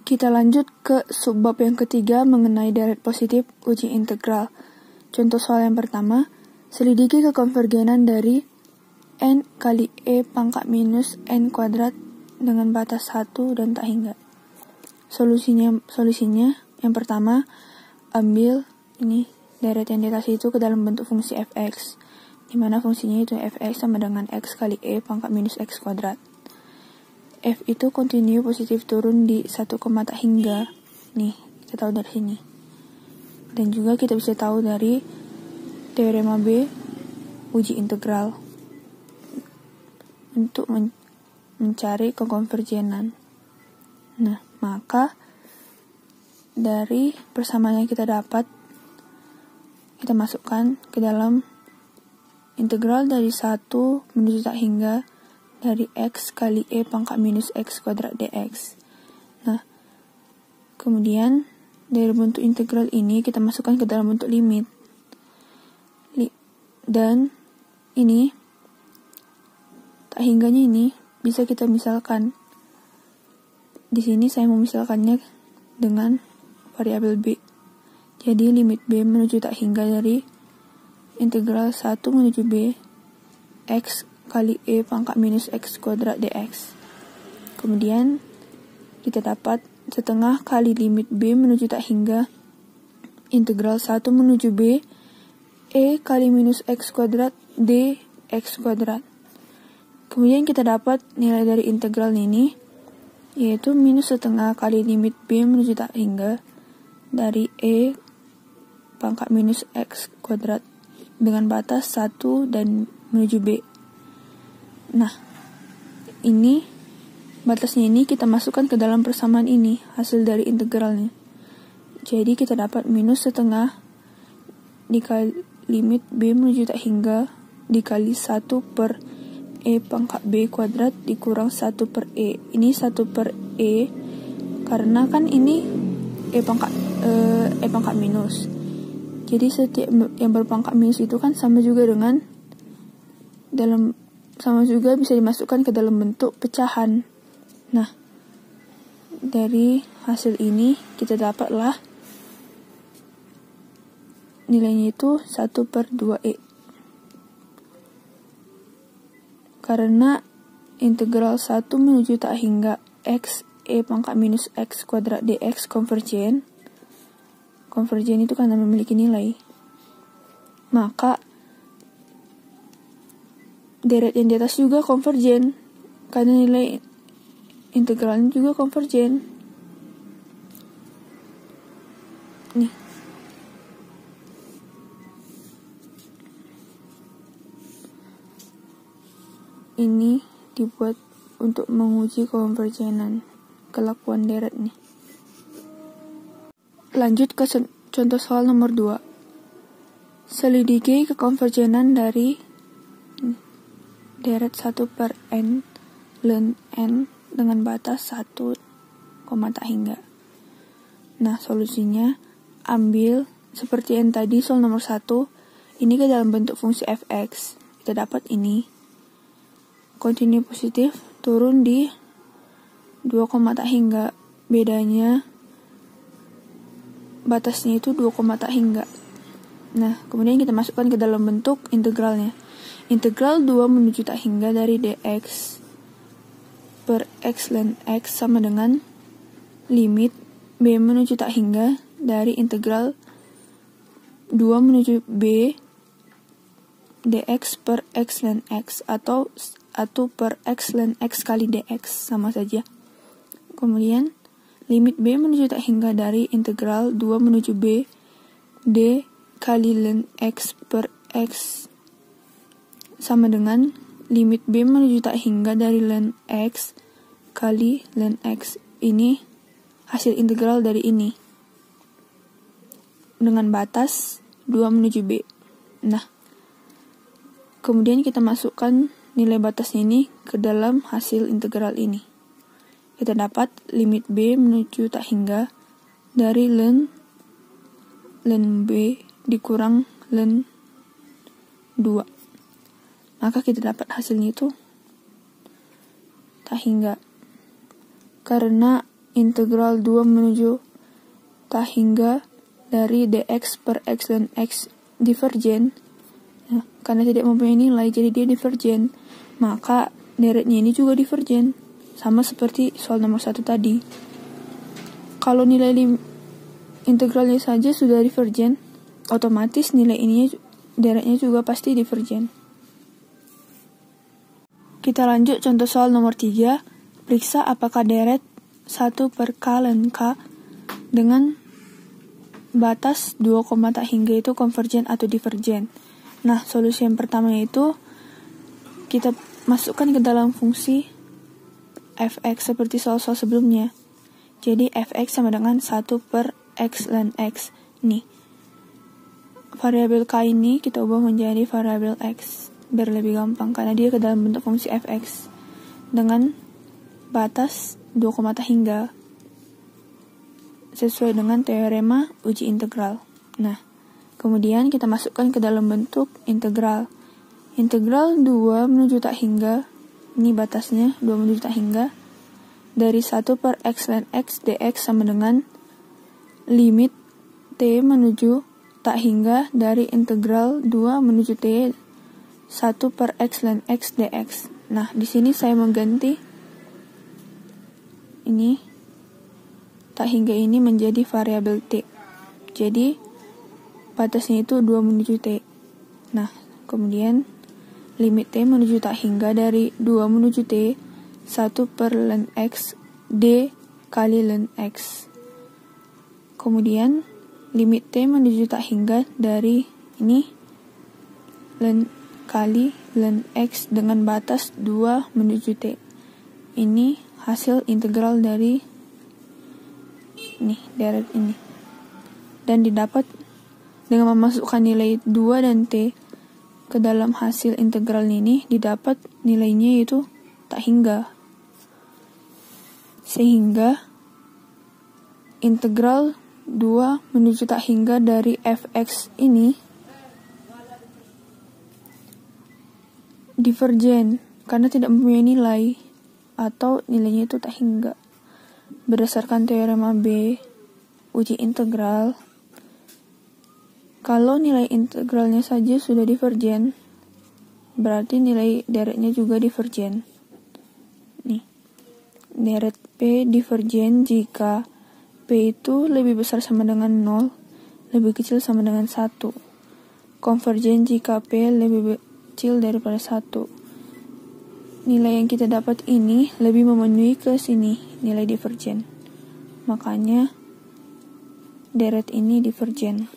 Kita lanjut ke subbab yang ketiga mengenai deret positif uji integral. Contoh soal yang pertama, selidiki kekonvergenan dari n kali e pangkat minus n kuadrat dengan batas 1 dan tak hingga. Solusinya yang pertama, ambil ini deret yang di atas itu ke dalam bentuk fungsi fx, di mana fungsinya itu fx sama dengan x kali e pangkat minus x kuadrat. F itu kontinu positif turun di 1, tak hingga. Nih, kita tahu dari sini. Dan juga kita bisa tahu dari teorema B uji integral untuk mencari kekonvergenan. Nah, maka dari persamaan yang kita dapat, kita masukkan ke dalam integral dari 1 menuju tak hingga dari x kali e pangkat minus x kuadrat dx. Nah, kemudian dari bentuk integral ini kita masukkan ke dalam bentuk limit. Dan ini, tak hingganya ini bisa kita misalkan. Di sini saya memisalkannya dengan variabel b. Jadi limit b menuju tak hingga dari integral 1 menuju b x kali e pangkat minus x kuadrat dx. Kemudian kita dapat setengah kali limit b menuju tak hingga integral 1 menuju b e kali minus x kuadrat dx kuadrat. Kemudian kita dapat nilai dari integral ini, yaitu minus setengah kali limit b menuju tak hingga dari e pangkat minus x kuadrat dengan batas 1 dan menuju b. Nah, ini batasnya ini kita masukkan ke dalam persamaan ini, hasil dari integralnya. Jadi kita dapat minus setengah dikali limit b menuju tak hingga dikali 1 per e pangkat b kuadrat dikurang 1 per e. Ini 1 per e karena kan ini e pangkat minus. Jadi setiap yang berpangkat minus itu kan sama juga bisa dimasukkan ke dalam bentuk pecahan. Nah, dari hasil ini kita dapatlah nilainya itu 1 per 2e. Karena integral 1 menuju tak hingga x e pangkat minus x kuadrat dx konvergen itu karena memiliki nilai, maka deret yang di atas juga konvergen karena nilai integralnya juga konvergen. Nih, ini dibuat untuk menguji konvergenan kelakuan deret nih. Lanjut ke contoh soal nomor 2. Selidiki kekonvergenan dari deret 1 per n ln n dengan batas 1, tak hingga. Nah, solusinya ambil seperti yang tadi soal nomor 1, ini ke dalam bentuk fungsi fx. Kita dapat ini kontinu positif turun di 2, tak hingga. Bedanya batasnya itu 2, tak hingga. Nah, kemudian kita masukkan ke dalam bentuk integralnya. Integral 2 menuju tak hingga dari dx per x ln x sama dengan limit b menuju tak hingga dari integral 2 menuju b dx per x ln x atau 1 per x ln x kali dx, sama saja. Kemudian limit b menuju tak hingga dari integral 2 menuju b d kali ln x per x sama dengan limit b menuju tak hingga dari ln x kali ln x. Ini hasil integral dari ini dengan batas 2 menuju b. Nah, kemudian kita masukkan nilai batasnya ini ke dalam hasil integral ini. Kita dapat limit b menuju tak hingga dari ln b dikurang ln 2. Maka kita dapat hasilnya itu tak hingga. Karena integral 2 menuju tak hingga dari dx per x dan x divergen. Nah, karena tidak mempunyai nilai, jadi dia divergen. Maka deretnya ini juga divergen, sama seperti soal nomor 1 tadi. Kalau nilai integralnya saja sudah divergen, otomatis nilai ininya deretnya juga pasti divergen. Kita lanjut contoh soal nomor 3. Periksa apakah deret 1 per k ln k dengan batas 2, tak hingga itu konvergen atau divergen. Nah, solusi yang pertama itu kita masukkan ke dalam fungsi fx seperti soal-soal sebelumnya. Jadi fx sama dengan 1 per x ln x. Nih, variabel k ini kita ubah menjadi variabel x biar lebih gampang karena dia ke dalam bentuk fungsi fx dengan batas 2, tak hingga sesuai dengan teorema uji integral. Nah, kemudian kita masukkan ke dalam bentuk integral. Integral 2 menuju tak hingga, ini batasnya 2 menuju tak hingga, dari 1 per x ln x dx sama dengan limit t menuju tak hingga dari integral 2 menuju t 1 per x ln x dx. Nah, di sini saya mengganti ini tak hingga ini menjadi variabel t. Jadi batasnya itu 2 menuju t. Nah, kemudian limit t menuju tak hingga dari 2 menuju t 1 per ln x d kali ln x. Kemudian limit t menuju tak hingga dari ini ln kali ln x dengan batas 2 menuju t. Ini hasil integral dari deret ini. Dan didapat dengan memasukkan nilai 2 dan t ke dalam hasil integral ini, didapat nilainya yaitu tak hingga. Sehingga integral 2 menuju tak hingga dari fx ini divergen karena tidak mempunyai nilai atau nilainya itu tak hingga. Berdasarkan teorema B uji integral, kalau nilai integralnya saja sudah divergen, berarti nilai deretnya juga divergen. Nih, deret P divergen jika P itu lebih besar sama dengan 0, lebih kecil sama dengan 1. Konvergen jika P lebih kecil daripada 1. Nilai yang kita dapat ini lebih memenuhi ke sini, nilai divergen. Makanya deret ini divergen.